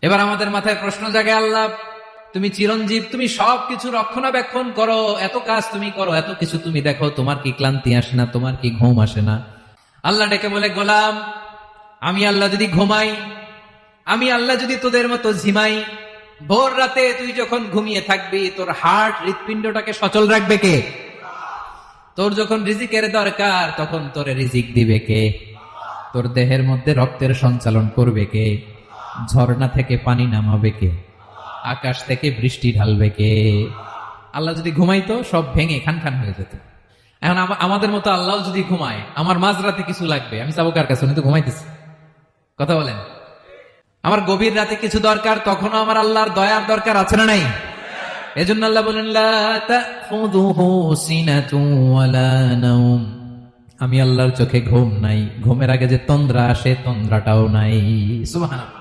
এবার আমাদের মাথায় প্রশ্ন জাগে, আল্লাহ তুমি চিরঞ্জীব, তুমি সবকিছু রক্ষণাবেক্ষণ করো, এত কাজ তুমি করো, এত কিছু তুমি দেখো, তোমার কি ক্লান্তি আসে না? তোমার কি ঘুম আসে না? আল্লাহ ডেকে বলে, গোলাম, আমি আল্লাহ যদি ঘুমাই, আমি আল্লাহ যদি তোদের মতো ঝিমাই, ভোর রাতে তুই যখন ঘুমিয়ে থাকবি, তোর হার্ট হৃৎপিণ্ডটাকে সচল রাখবে কে? তোর যখন রিজিকের দরকার, তখন তোরে রিজিক দিবে কে? তোর দেহের মধ্যে রক্তের সঞ্চালন করবে কে? ঝর্ণা থেকে পানি নামাবে কে? আকাশ থেকে বৃষ্টি ঢালবে কে? আল্লাহ যদি ঘুমাইতো, সব ভেঙে খান খান হয়ে যেত। এখন আমাদের মতো আল্লাহ যদি ঘুমায়, আমার মাঝরাতে কিছু লাগবে, আমি যাবো কার কাছে? উনি তো ঘুমাইতেছে। কথা বলেন। আমার গভীর রাতে কিছু দরকার, তখনও আমার আল্লাহর দয়ার দরকার আছে না নাই? এজন্য আল্লাহ বলেন, লা তাখুযুহু সিনাতুন ওয়ালা নাওম। আমি আল্লাহর চোখে ঘুম নাই, ঘুমের আগে যে তন্দ্রা আসে, তন্দ্রাটাও নাই। সুবহানাল্লাহ।